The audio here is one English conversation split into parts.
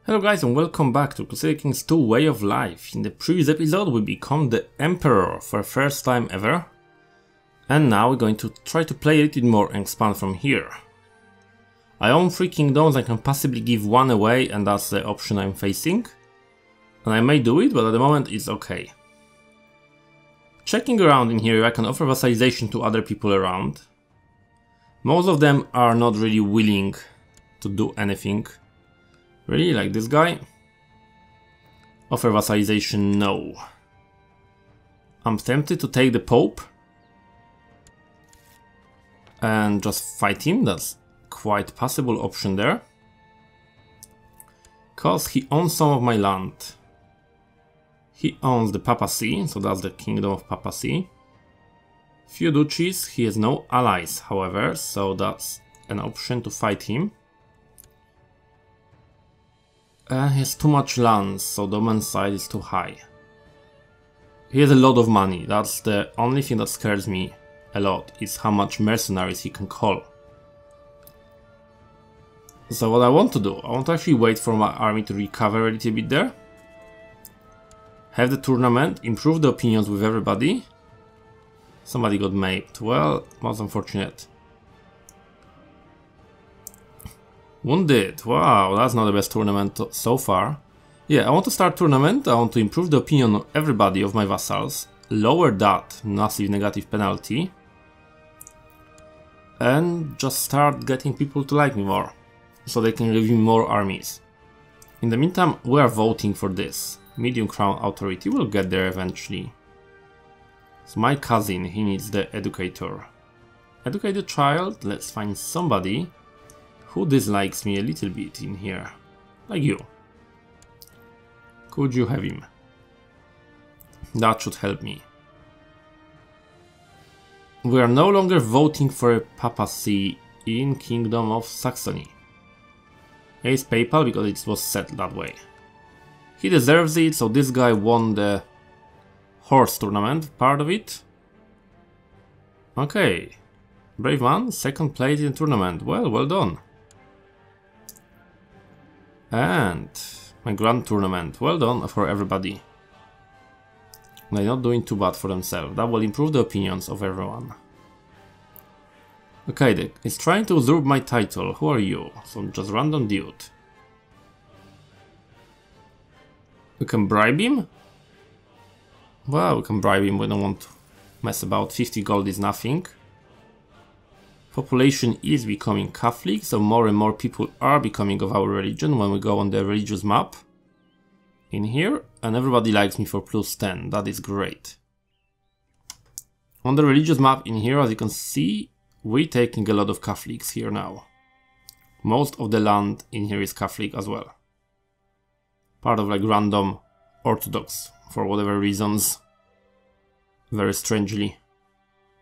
Hello guys and welcome back to Crusader Kings 2 Way of Life. In the previous episode we become the Emperor for the first time ever. And now we're going to try to play a little more and expand from here. I own 3 kingdoms, I can possibly give one away and that's the option I'm facing. And I may do it, but at the moment it's okay. Checking around in here, I can offer vassalization to other people around. Most of them are not really willing to do anything. Really, like this guy? Offer vassalization, no. I'm tempted to take the Pope and just fight him, that's quite possible option there. Cause he owns some of my land. He owns the papacy, so that's the kingdom of papacy. Few duchies, he has no allies however, so that's an option to fight him. And he has too much land, so the man's side is too high. He has a lot of money, that's the only thing that scares me a lot, is how much mercenaries he can call. So what I want to do, I want to actually wait for my army to recover a little bit there. Have the tournament, improve the opinions with everybody. Somebody got maped, well, most unfortunate. Wounded, wow, that's not the best tournament so far. Yeah, I want to start tournament, I want to improve the opinion of everybody of my vassals, lower that massive negative penalty, and just start getting people to like me more, so they can give me more armies. In the meantime, we are voting for this. Medium crown authority, will get there eventually. So my cousin, he needs the educator. Educate the child, let's find somebody who dislikes me a little bit in here, like you. Could you have him? That should help me. We are no longer voting for a papacy in Kingdom of Saxony. It's papal because it was set that way. He deserves it, so this guy won the horse tournament, part of it. Okay, brave man, second place in the tournament, well done. And my grand tournament, well done for everybody. They're not doing too bad for themselves, that will improve the opinions of everyone. Okay, it's trying to usurp my title, who are you? So just random dude. We can bribe him? Well, we can bribe him, we don't want to mess about, 50 gold is nothing. Population is becoming Catholic, so more and more people are becoming of our religion when we go on the religious map in here, and everybody likes me for +10, that is great. On the religious map in here, as you can see, we're taking a lot of Catholics here now. Most of the land in here is Catholic as well. Part of like random Orthodox, for whatever reasons. Very strangely.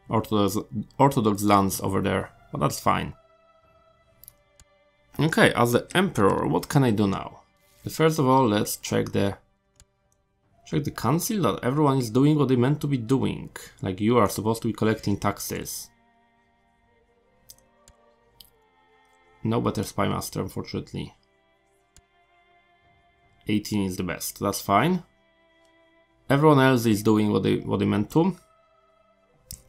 Orthodox lands over there, but that's fine. Okay, as the Emperor, what can I do now? First of all, let's check the council, that everyone is doing what they meant to be doing. Like you are supposed to be collecting taxes. No better spy master, unfortunately. 18 is the best, that's fine. Everyone else is doing what they meant to.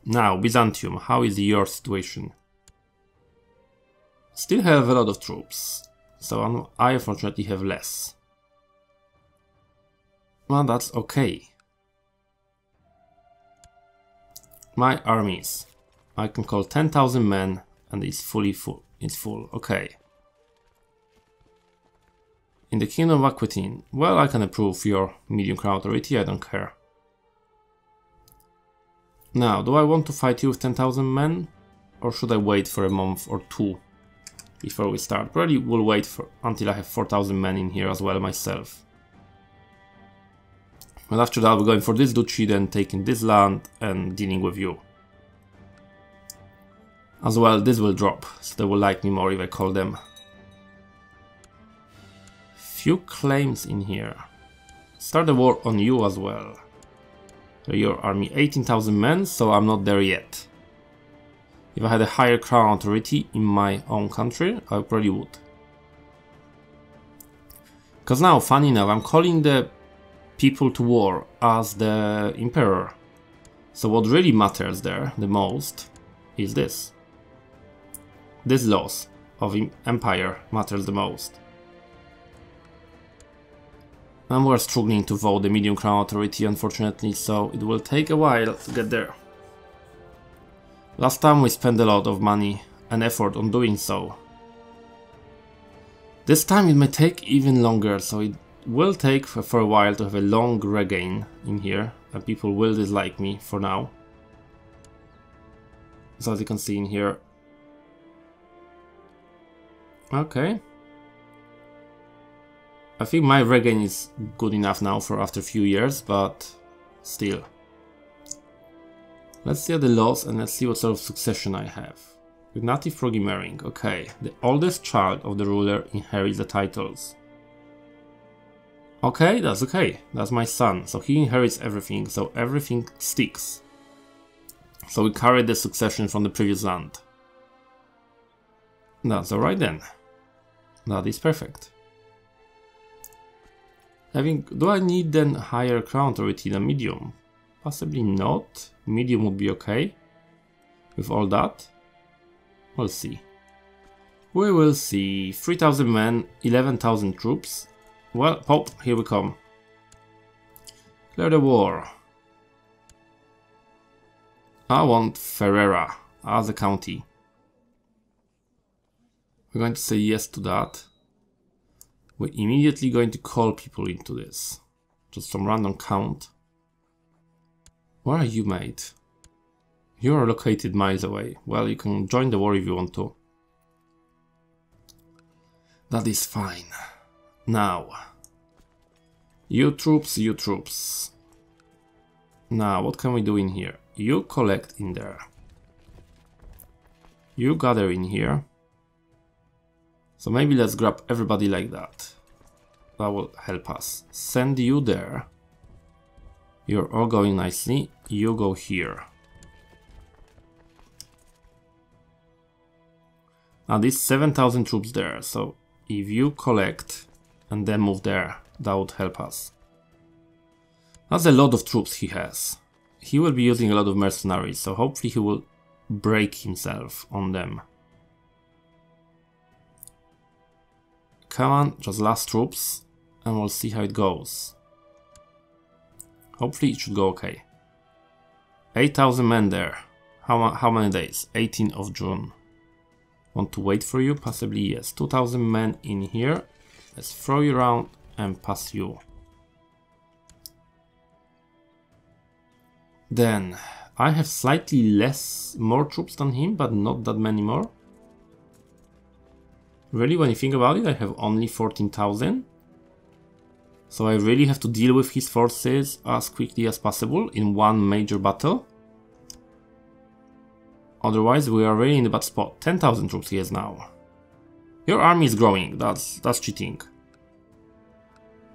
Now, Byzantium, how is your situation? Still have a lot of troops, so I unfortunately have less. Well, that's okay. My armies. I can call 10,000 men and it's fully full. It's full, okay. In the Kingdom of Aquitaine, well, I can approve your medium crown authority, I don't care. Now, do I want to fight you with 10,000 men? Or should I wait for a month or 2 before we start? Probably will wait until I have 4,000 men in here as well myself. And after that we're going for this duchy, then taking this land and dealing with you. As well, this will drop, so they will like me more if I call them. Few claims in here. Start a war on you as well. Your army 18,000 men, so I'm not there yet. If I had a higher crown authority in my own country, I probably would. Because now, funny enough, I'm calling the people to war as the emperor. So what really matters there the most is this. This loss of empire matters the most. And we're struggling to vote the medium crown authority, unfortunately, so it will take a while to get there. Last time we spent a lot of money and effort on doing so. This time it may take even longer, so it will take for a while to have a long regain in here, and people will dislike me for now. So as you can see in here. Okay. I think my regain is good enough now for after a few years, but still. Let's see the laws and let's see what sort of succession I have. With native programming, okay. The oldest child of the ruler inherits the titles. Okay. That's my son. So he inherits everything, so everything sticks. So we carry the succession from the previous land. That's alright then. That is perfect. Do I need then higher crown authority than medium? Possibly not. Medium would be okay. With all that. We'll see. We will see. 3,000 men, 11,000 troops. Well, Pope, here we come. Declare the war. I want Ferrara as a county. We're going to say yes to that. We're immediately going to call people into this. Just some random count. Where are you, mate? You are located miles away. Well, you can join the war if you want to. That is fine. Now. You troops, you troops. Now, what can we do in here? You collect in there. You gather in here. So maybe let's grab everybody like that. That will help us. Send you there. You're all going nicely. You go here. Now these 7,000 troops there. So if you collect and then move there, that would help us. That's a lot of troops he has. He will be using a lot of mercenaries, so hopefully he will break himself on them. Come on, just last troops, and we'll see how it goes. Hopefully it should go okay. 8,000 men there. How many days? 18th of June. Want to wait for you? Possibly yes. 2,000 men in here. Let's throw you around and pass you. Then, I have slightly more troops than him, but not that many more. Really, when you think about it, I have only 14,000. So I really have to deal with his forces as quickly as possible in one major battle. Otherwise, we are really in the bad spot. 10,000 troops he has now. Your army is growing, that's cheating.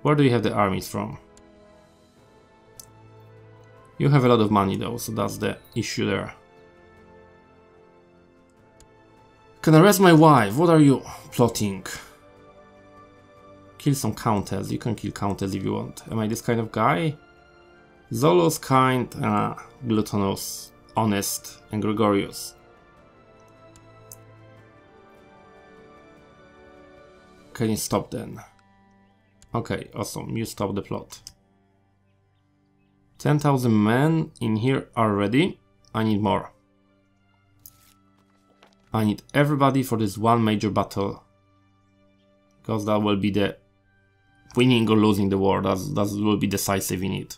Where do you have the armies from? You have a lot of money though, so that's the issue there. Can I arrest my wife? What are you plotting? Kill some countess. You can kill countess if you want. Am I this kind of guy? Zolos, kind, gluttonous, honest, and gregarious. Can you stop then? Okay, awesome. You stop the plot. 10,000 men in here are ready. I need more. I need everybody for this one major battle. Because that will be the winning or losing the war. That will be decisive in it.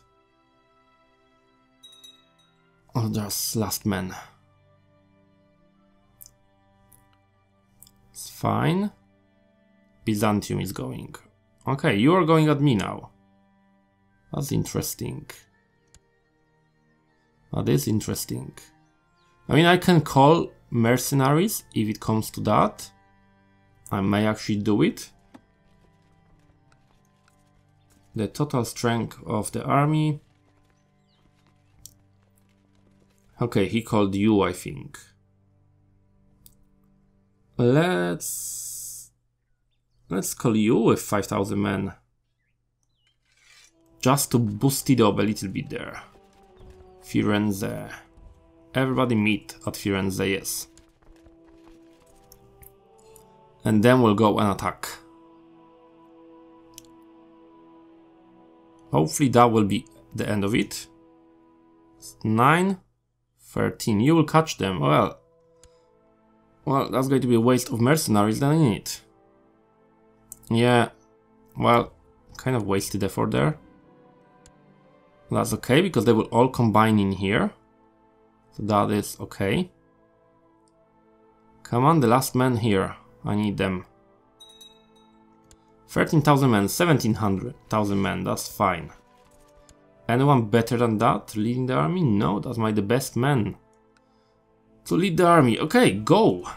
Oh, just last man. It's fine. Byzantium is going. Okay, you are going at me now. That's interesting. That is interesting. I mean, I can call mercenaries if it comes to that. I may actually do it. The total strength of the army. Okay, he called you, I think. Let's call you with 5,000 men. just to boost it up a little bit there. Firenze. Everybody meet at Firenze, yes. And then we'll go and attack. Hopefully that will be the end of it. 9, 13. You will catch them. Well, that's going to be a waste of mercenaries then, isn't it? Yeah, well, kind of wasted effort there. That's okay, because they will all combine in here. So that is okay. Come on, the last man here. I need them. 13,000 men, 17,000 men, that's fine. Anyone better than that leading the army? No, that's the best man to lead the army. Okay, go!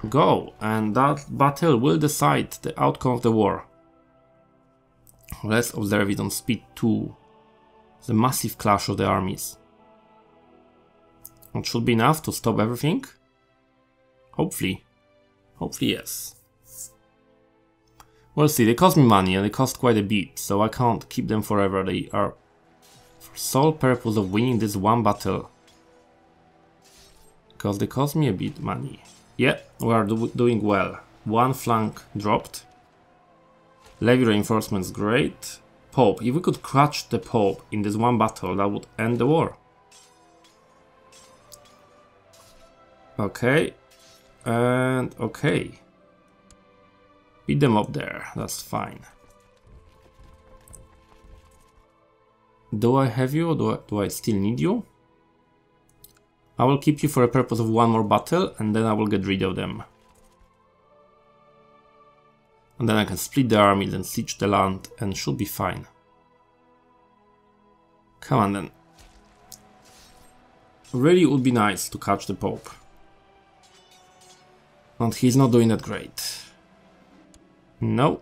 Go, and that battle will decide the outcome of the war. Let's observe it on speed 2. It's a massive clash of the armies. It should be enough to stop everything. Hopefully. Hopefully, yes. We'll see, they cost me money and they cost quite a bit, so I can't keep them forever. They are for sole purpose of winning this one battle. Because they cost me a bit money. Yeah, we are doing well. One flank dropped. Levy reinforcements, great. Pope, if we could catch the Pope in this one battle, that would end the war. Okay. And okay. Beat them up there, that's fine. Do I have you or do I still need you? I will keep you for a purpose of one more battle and then I will get rid of them. And then I can split the army, then siege the land and should be fine. Come on then. Really would be nice to catch the Pope. And he's not doing that great. No.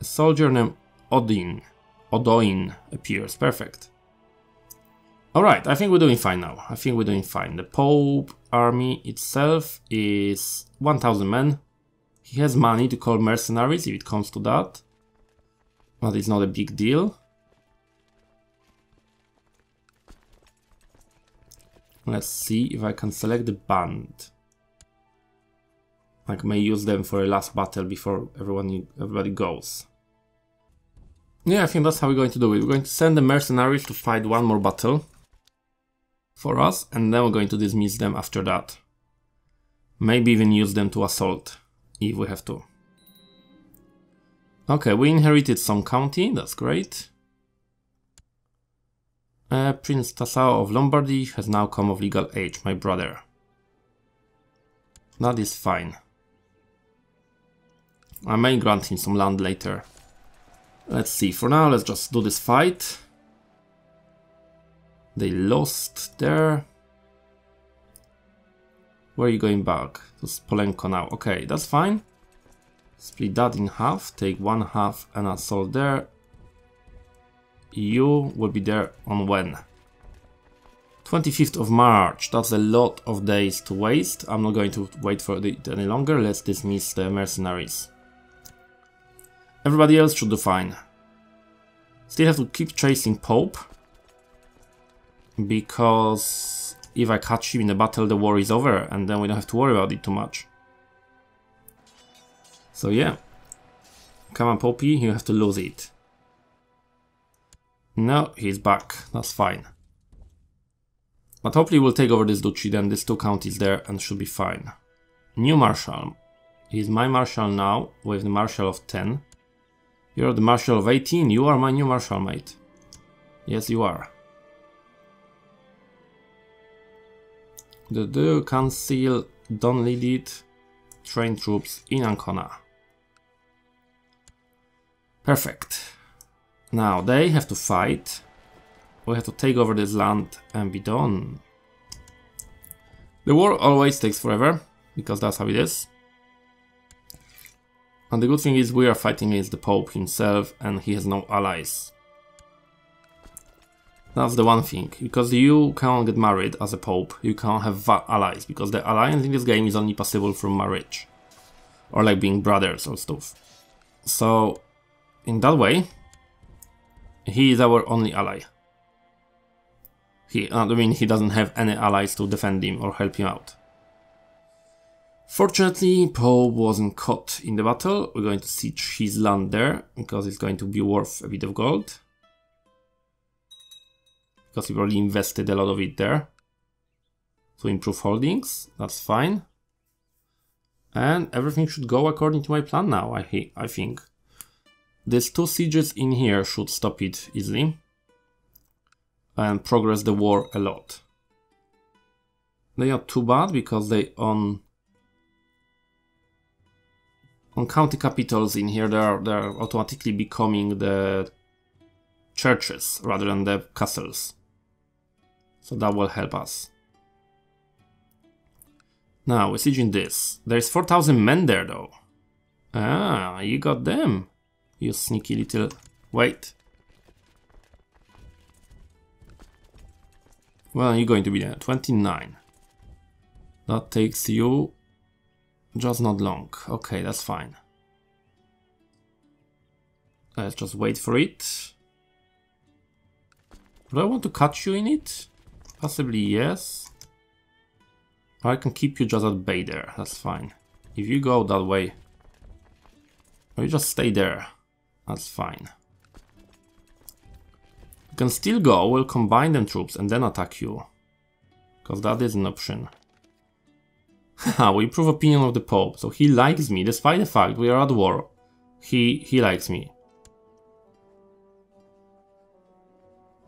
A soldier named Odoin appears. Perfect. Alright, I think we're doing fine now. I think we're doing fine. The Pope army itself is 1,000 men. He has money to call mercenaries if it comes to that. But it's not a big deal. Let's see if I can select the band. I may use them for a last battle before everybody goes. Yeah, I think that's how we're going to do it. We're going to send the mercenaries to fight one more battle for us, and then we're going to dismiss them after that. Maybe even use them to assault, if we have to. Okay, we inherited some county, that's great. Prince Tassao of Lombardy has now come of legal age, my brother. That is fine. I may grant him some land later. Let's see, for now let's just do this fight. They lost there. Where are you going back? To Spolenko now. Okay, that's fine. Split that in half, take one half and assault there. You will be there on when? 25th of March, that's a lot of days to waste. I'm not going to wait for it any longer, let's dismiss the mercenaries. Everybody else should do fine. Still have to keep chasing Pope. Because if I catch him in the battle, the war is over and then we don't have to worry about it too much. So yeah. Come on, Popey, you have to lose it. No, he's back, that's fine. But hopefully we'll take over this duchy, then these two counties there and should be fine. New Marshal. He's my Marshal now, with the Marshal of 10. You're the Marshal of 18, you are my new Marshal, mate. Yes, you are. The Council, don't lead it. Train troops in Ancona. Perfect. Now, they have to fight. We have to take over this land and be done. The war always takes forever, because that's how it is. And the good thing is we are fighting against the Pope himself and he has no allies. That's the one thing, because you can't get married as a Pope, you can't have allies, because the alliance in this game is only possible from marriage. Or like being brothers or stuff. So, in that way, He is our only ally. I mean, he doesn't have any allies to defend him or help him out. Fortunately, Pope wasn't caught in the battle. We're going to siege his land there, because it's going to be worth a bit of gold. Because we've already invested a lot of it there. To improve holdings, that's fine. And everything should go according to my plan now, I think. These 2 sieges in here should stop it easily. And progress the war a lot. They are too bad because they on county capitals in here they're automatically becoming the churches rather than the castles. So that will help us. Now we're sieging this. There's 4,000 men there though. Ah, you got them. You sneaky little... Wait. Well, you're going to be there. 29. That takes you just not long. Okay, that's fine. Let's just wait for it. Do I want to catch you in it? Possibly yes. Or I can keep you just at bay there. That's fine. If you go that way, or you just stay there, that's fine. You can still go, we'll combine them troops and then attack you. Because that is an option. Haha, we improve opinion of the Pope, so he likes me, despite the fact we are at war. He likes me.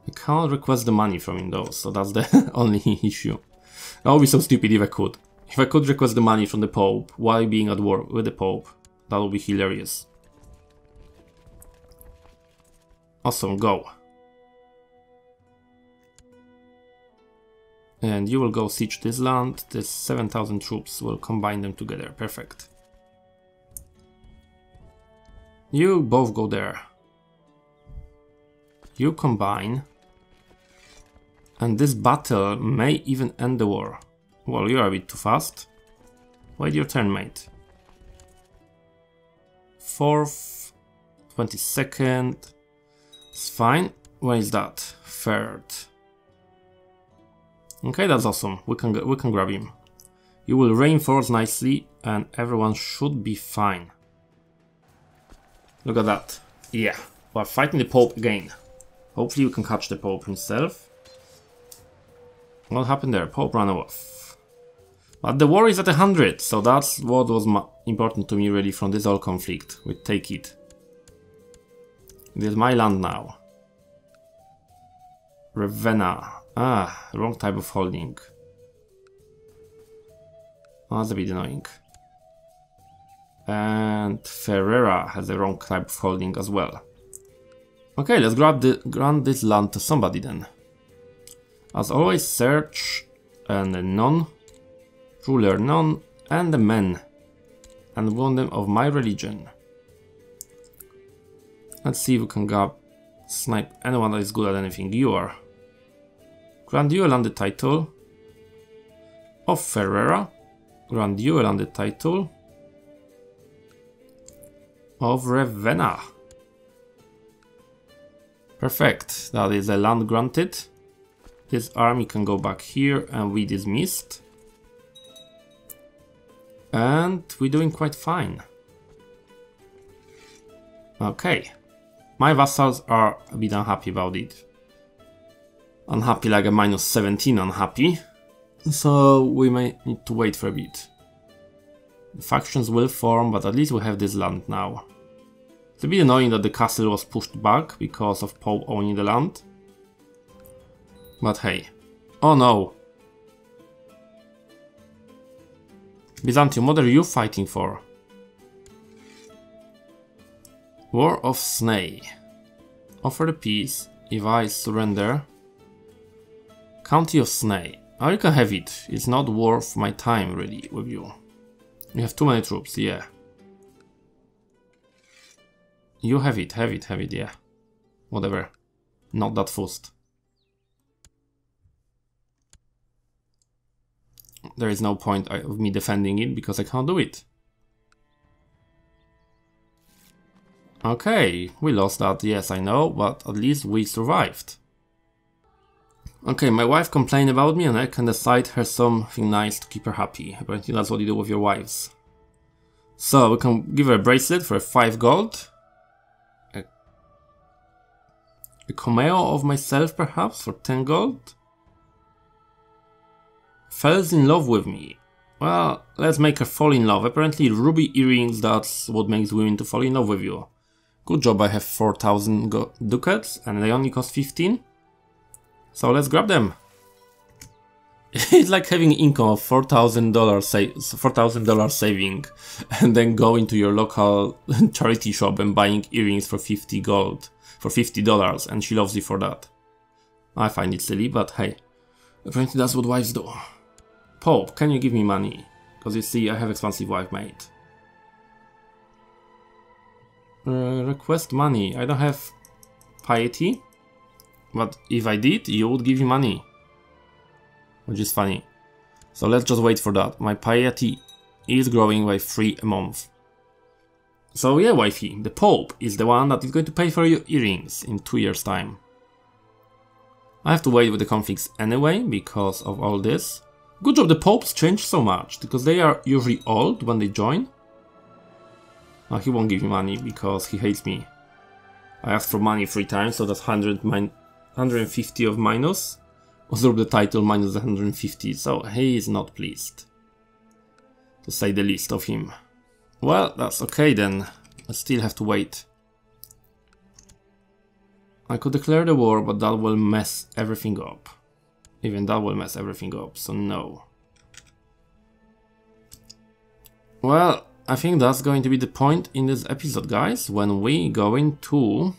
I can't request the money from him though, so that's the only issue. I would be so stupid if I could. If I could request the money from the Pope while being at war with the Pope, that would be hilarious. Awesome, go. And you will go siege this land. This 7,000 troops will combine them together. Perfect. You both go there. You combine. And this battle may even end the war. Well, you're a bit too fast. Wait your turn, mate. 4th, 22nd. It's fine. Where is that? 3rd. Okay, that's awesome. We can grab him. You will reinforce nicely, and everyone should be fine. Look at that. Yeah, we're fighting the Pope again. Hopefully we can catch the Pope himself. What happened there? Pope ran off. But the war is at 100, so that's what was important to me really from this whole conflict. We take it. It is my land now. Ravenna. Ah, wrong type of holding. Oh, that's a bit annoying. And Ferrera has the wrong type of holding as well. Okay, let's grant this land to somebody then. As always, search and the none, ruler none, and the men, and one them of my religion. Let's see if we can snipe anyone that is good at anything. You are. Grant you a landed title of Ferrera. Grant you a landed title of Ravenna. Perfect. That is a land granted. This army can go back here and we dismissed. And we're doing quite fine. Okay. My vassals are a bit unhappy about it. Unhappy like a -17 unhappy. So we may need to wait for a bit. The factions will form, but at least we have this land now. It's a bit annoying that the castle was pushed back because of Pope owning the land. But hey. Oh no! Byzantium, what are you fighting for? War of Snay. Offer the peace if I surrender. County of Snay. Oh, you can have it. It's not worth my time really with you. You have too many troops, yeah. You have it, yeah. Whatever. Not that fussed. There is no point of me defending it because I can't do it. Okay, we lost that, yes I know, but at least we survived. Okay, my wife complained about me and I can decide her something nice to keep her happy. Apparently that's what you do with your wives. So we can give her a bracelet for 5 gold. A cameo of myself perhaps for 10 gold. Falls in love with me. Well, let's make her fall in love. Apparently ruby earrings, that's what makes women to fall in love with you. Good job, I have 4,000 ducats and they only cost 15. So let's grab them. It's like having income of $4,000 saving and then going to your local charity shop and buying earrings for 50 gold, for $50, and she loves you for that. I find it silly, but hey, apparently that's what wives do. Pope, can you give me money? Because you see, I have expensive wife mate. Request money. I don't have piety, but if I did, you would give me money. Which is funny. So let's just wait for that. My piety is growing by 3 a month. So yeah, wifey, the Pope is the one that is going to pay for your earrings in 2 years' time. I have to wait with the conflicts anyway, because of all this. Good job, the Popes changed so much, because they are usually old when they join. He won't give me money, because he hates me. I asked for money 3 times, so that's 150 of minus. Usurp the title minus 150, so he is not pleased. To say the least of him. Well, that's okay then. I still have to wait. I could declare the war, but that will mess everything up. Even that will mess everything up, so no. Well, I think that's going to be the point in this episode, guys, when we going to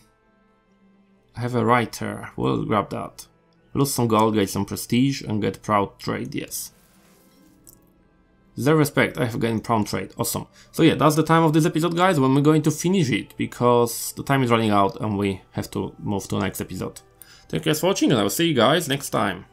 have a writer. We'll grab that. Lose some gold, get some prestige, and get proud trade, yes. Deserve respect, I have gained proud trade, awesome. So yeah, that's the time of this episode, guys, when we're going to finish it, because the time is running out and we have to move to the next episode. Thank you guys for watching, and I will see you guys next time.